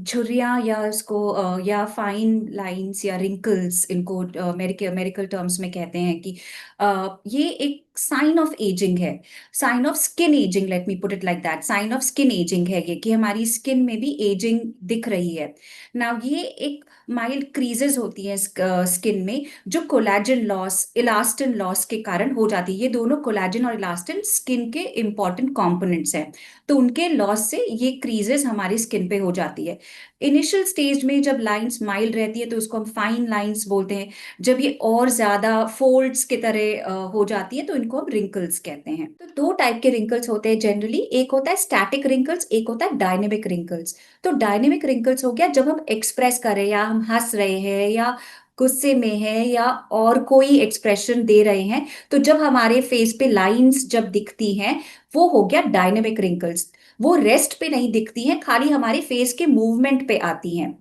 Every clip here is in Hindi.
झुर्रियाँ या उसको या फाइन लाइंस या रिंकल्स, इनको मेडिकल मेडिकल टर्म्स में कहते हैं कि ये एक साइन ऑफ एजिंग है, sign of skin ageing, let me put it like that, sign of skin ageing है ये, कि हमारी स्किन में भी एजिंग दिख रही है। नाउ ये एक माइल्ड क्रीजेस होती हैं स्किन में, जो कोलेजन लॉस, इलास्टिन लॉस के कारण हो जाती है। ये दोनों कोलेजन और इलास्टिन स्किन के इंपॉर्टेंट कंपोनेंट्स हैं, तो उनके लॉस से ये क्रीजेस हमारी स्किन पे हो जाती है। इनिशियल स्टेज में जब लाइंस माइल्ड रहती है तो उसको हम फाइन लाइंस बोलते हैं। जब ये और ज्यादा फोल्ड्स की तरह हो जाती है तो इनको हम रिंकल्स कहते हैं। तो दो टाइप के रिंकल्स होते हैं जनरली, एक होता है स्टैटिक रिंकल्स, एक होता है डायनेमिक रिंकल्स। तो डायनेमिक रिंकल्स हो गया जब हम एक्सप्रेस कर रहे हैं, या हम हंस रहे हैं, या गुस्से में है, या और कोई एक्सप्रेशन दे रहे हैं, तो जब हमारे फेस पे लाइंस जब दिखती हैं, वो हो गया डायनेमिक रिंकल्स। वो रेस्ट पे नहीं दिखती हैं, खाली हमारे फेस के मूवमेंट पे आती हैं।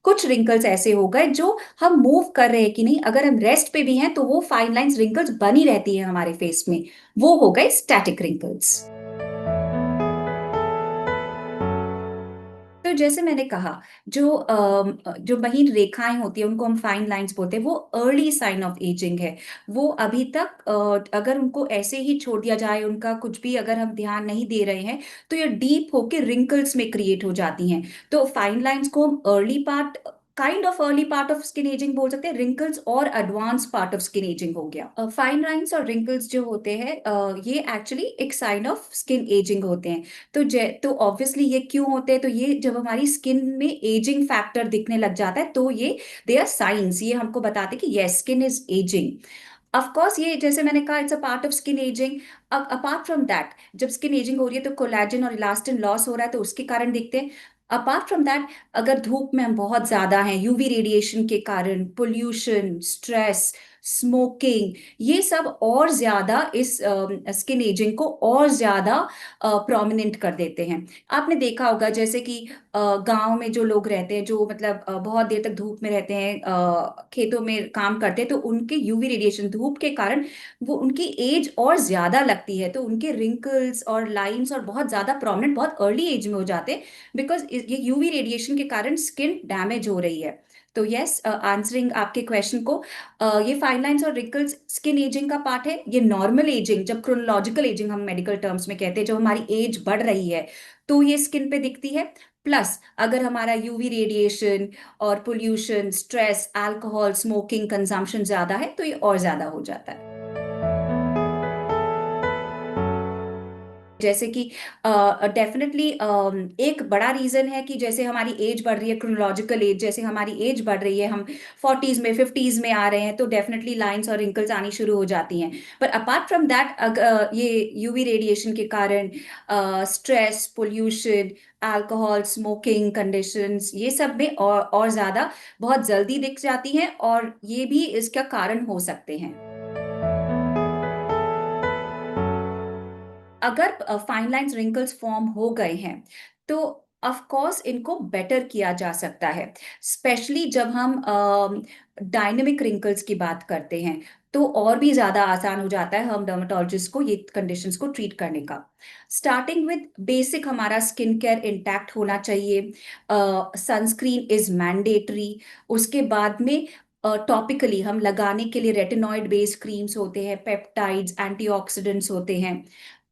कुछ रिंकल्स ऐसे हो गए जो हम मूव कर रहे हैं कि नहीं, अगर हम रेस्ट पे भी हैं तो वो फाइन लाइंस रिंकल्स बनी रहती है हमारे फेस में, वो हो गए स्टैटिक रिंकल्स। तो जैसे मैंने कहा, जो महीन रेखाएं होती है उनको हम फाइन लाइंस बोलते हैं, वो अर्ली साइन ऑफ एजिंग है। वो अभी तक अगर उनको ऐसे ही छोड़ दिया जाए, उनका कुछ भी अगर हम ध्यान नहीं दे रहे हैं, तो ये डीप होके रिंकल्स में क्रिएट हो जाती हैं। तो फाइन लाइंस को हम early part, kind of early part of skin ageing बोल सकते हैं। रिंकल्स और advance part of skin ageing हो गया। फाइन लाइंस और रिंकल्स जो होते हैं, ये एक्चुअली एक साइन ऑफ स्किन एजिंग होते हैं। तो ऑब्वियसली ये क्यों होते हैं, तो ये जब हमारी स्किन में एजिंग फैक्टर दिखने लग जाता है तो ये दे आर साइंस, ये हमको बताते हैं कि yes, skin is ageing. Of course ये जैसे मैंने कहा, it's a part of skin ageing. अब अपार्ट फ्रॉम दैट, जब स्किन एजिंग हो रही है तो कोलेजन और इलास्टिन लॉस हो रहा है, तो उसके कारण दिखते हैं। अपार्ट फ्रॉम दैट, अगर धूप में हम बहुत ज्यादा हैं, यूवी रेडिएशन के कारण, पोल्यूशन, स्ट्रेस, स्मोकिंग, ये सब और ज्यादा इस स्किन एजिंग को और ज्यादा प्रोमिनेंट कर देते हैं। आपने देखा होगा जैसे कि गांव में जो लोग रहते हैं, जो मतलब बहुत देर तक धूप में रहते हैं, खेतों में काम करते हैं, तो उनके यूवी रेडिएशन, धूप के कारण वो उनकी एज और ज्यादा लगती है, तो उनके रिंकल्स और लाइंस और बहुत ज्यादा प्रोमिनेंट बहुत अर्ली एज में हो जाते हैं, बिकॉज ये यूवी रेडिएशन के कारण स्किन डैमेज हो रही है। तो यस, आंसरिंग आपके क्वेश्चन को, ये फाइन लाइंस और रिंकल्स स्किन एजिंग का पार्ट है। ये नॉर्मल एजिंग, जब क्रोनोलॉजिकल एजिंग हम मेडिकल टर्म्स में कहते हैं, जब हमारी एज बढ़ रही है तो ये स्किन पे दिखती है। प्लस अगर हमारा यूवी रेडिएशन और pollution, stress, alcohol, smoking consumption ज्यादा है तो ये और ज्यादा हो जाता है। जैसे कि डेफिनेटली एक बड़ा रीजन है कि जैसे हमारी एज बढ़ रही है, क्रोनोलॉजिकल एज, जैसे हमारी एज बढ़ रही है, हम 40s में, 50s में आ रहे हैं, तो डेफिनेटली लाइंस और रिंकल्स आनी शुरू हो जाती हैं। पर अपार्ट फ्रॉम दैट, ये यूवी रेडिएशन के कारण, stress, pollution, alcohol, smoking conditions, ये सब में और ज्यादा बहुत जल्दी दिख जाती हैं, और ये भी इसका कारण हो सकते हैं। अगर फाइन लाइंस रिंकल्स फॉर्म हो गए हैं तो ऑफ कोर्स इनको बेटर किया जा सकता है, स्पेशली जब हम डायनेमिक रिंकल्स की बात करते हैं, तो और भी ज्यादा आसान हो जाता है हम डर्मेटोलॉजिस्ट को ये कंडीशंस को ट्रीट करने का। स्टार्टिंग विद बेसिक, हमारा स्किन केयर इंटैक्ट होना चाहिए, सनस्क्रीन इज मैंडेटरी। उसके बाद में टॉपिकली हम लगाने के लिए रेटिनॉइड बेस्ड क्रीम्स होते हैं, पेप्टाइड्स, एंटीऑक्सीडेंट्स होते हैं।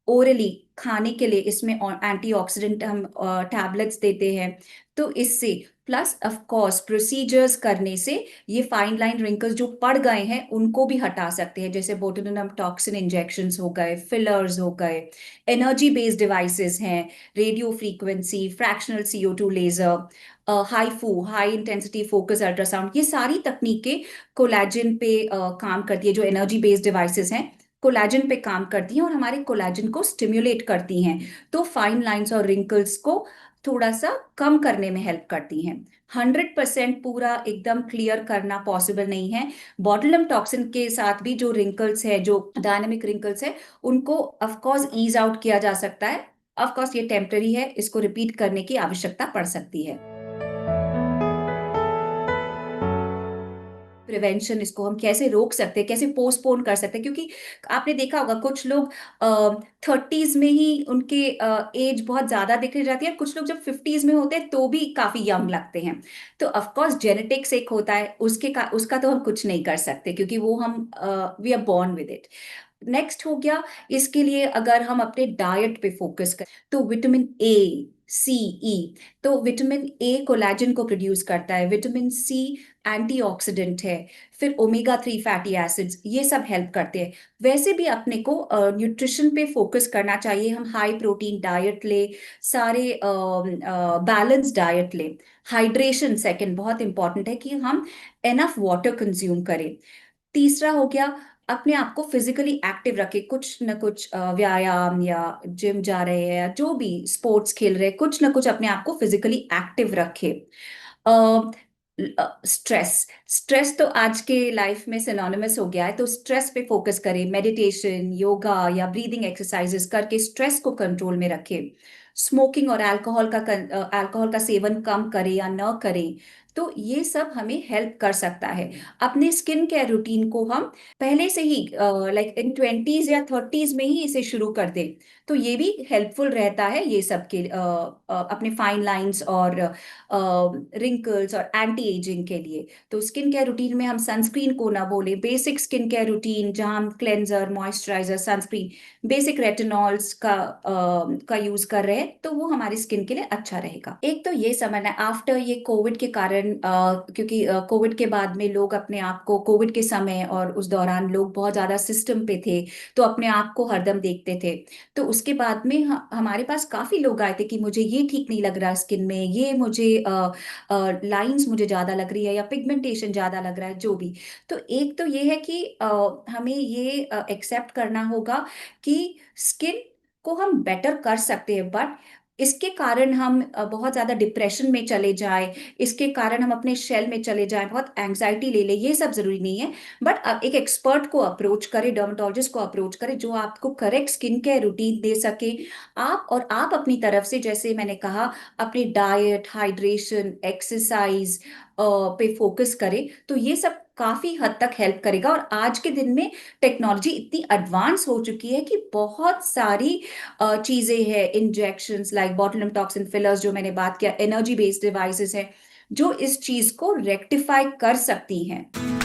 ओरली खाने के लिए इसमें एंटीऑक्सीडेंट हम टैबलेट्स देते हैं। तो इससे प्लस ऑफ कोर्स प्रोसीजर्स करने से ये फाइन लाइन रिंकल्स जो पड़ गए हैं उनको भी हटा सकते हैं, जैसे बोटुलिनम टॉक्सिन इंजेक्शंस हो गए, फिलर्स हो गए, एनर्जी बेस्ड डिवाइसेस हैं, radio frequency, fractional CO2 laser, high intensity focus ultrasound, ये सारी तकनीकें कोलैजिन पे काम करती है। जो एनर्जी बेस्ड डिवाइसेस हैं, कोलैजन पे काम करती हैं और हमारे कोलैजन को स्टिम्युलेट करती हैं, तो फाइन लाइंस और रिंकल्स को थोड़ा सा कम करने में हेल्प करती हैं। 100% पूरा एकदम क्लियर करना पॉसिबल नहीं है। बॉटुलिनम टॉक्सिन के साथ भी जो रिंकल्स है, जो डायनेमिक रिंकल्स है, उनको ऑफ कोर्स ईज आउट किया जा सकता है। ऑफ कोर्स ये टेम्पररी है, इसको रिपीट करने की आवश्यकता पड़ सकती है। प्रिवेंशन, इसको हम कैसे रोक सकते हैं, कैसे पोस्टपोन कर सकते हैं, क्योंकि आपने देखा होगा कुछ लोग 30s में ही उनके एज बहुत ज्यादा दिख जाती है, कुछ लोग जब 50s में होते हैं तो भी काफी यंग लगते हैं। तो ऑफ कोर्स जेनेटिक्स एक होता है, उसका तो हम कुछ नहीं कर सकते, क्योंकि वो हम we are born with it. Next हो गया, इसके लिए अगर हम अपने डाइट पे फोकस करें तो विटामिन ए, सी, ई। तो विटामिन ए कोलेजन को प्रोड्यूस करता है, विटामिन सी एंटीऑक्सीडेंट है, फिर ओमेगा 3 फैटी एसिड्स, ये सब हेल्प करते हैं। वैसे भी अपने को न्यूट्रिशन पे फोकस करना चाहिए, हम हाई प्रोटीन डाइट ले, सारे बैलेंस डाइट ले। हाइड्रेशन सेकंड बहुत इंपॉर्टेंट है कि हम एनफ वाटर कंज्यूम करें। तीसरा हो गया, अपने आप को फिजिकली एक्टिव रखे, कुछ न कुछ व्यायाम या जिम जा रहे हैं या जो भी स्पोर्ट्स खेल रहे हैं, कुछ न कुछ अपने आप को फिजिकली एक्टिव रखे। स्ट्रेस, स्ट्रेस तो आज के लाइफ में सिनोनिमस हो गया है, तो स्ट्रेस पे फोकस करें, मेडिटेशन, योगा या ब्रीदिंग एक्सरसाइजेस करके स्ट्रेस को कंट्रोल में रखें। स्मोकिंग और अल्कोहल का सेवन कम करें या न करें। तो ये सब हमें हेल्प कर सकता है। अपने स्किन केयर रूटीन को हम पहले से ही लाइक इन 20s या 30s में ही इसे शुरू कर दें, तो ये भी हेल्पफुल रहता है ये सब के अपने फाइन लाइंस और रिंकल्स और एंटी एजिंग के लिए। तो स्किन केयर रूटीन में हम सनस्क्रीन को ना बोले, बेसिक स्किन केयर रूटीन जहां हम cleanser, moisturiser, sunscreen, basic retinols का यूज कर रहे हैं, तो वो हमारी स्किन के लिए अच्छा रहेगा। एक तो ये समझना है, आफ्टर ये कोविड के कारण क्योंकि कोविड के बाद में लोग अपने आप को, कोविड के समय और उस दौरान लोग बहुत ज्यादा सिस्टम पे थे, तो अपने आप को हरदम देखते थे। तो उसके बाद में हमारे पास काफी लोग आए थे कि मुझे ये ठीक नहीं लग रहा स्किन में, ये मुझे लाइंस मुझे ज्यादा लग रही है या पिगमेंटेशन ज्यादा लग रहा है, जो भी। तो एक तो ये है कि हमें ये एक्सेप्ट करना होगा कि स्किन को हम बेटर कर सकते हैं, बट इसके कारण हम बहुत ज्यादा डिप्रेशन में चले जाए, इसके कारण हम अपने शेल में चले जाएं, बहुत एंग्जाइटी ले ले, ये सब जरूरी नहीं है। बट एक एक्सपर्ट को अप्रोच करें, डर्मेटोलॉजिस्ट को अप्रोच करें, जो आपको करेक्ट स्किन केयर रूटीन दे सके। आप अपनी तरफ से, जैसे मैंने कहा, अपनी डाइट, हाइड्रेशन, एक्सरसाइज पे फोकस करें, तो ये सब काफी हद तक हेल्प करेगा। और आज के दिन में टेक्नोलॉजी इतनी एडवांस हो चुकी है कि बहुत सारी चीजें हैं, injections like botulism toxin fillers, जो मैंने बात किया, एनर्जी बेस्ड डिवाइसेस हैं जो इस चीज को रेक्टिफाई कर सकती हैं।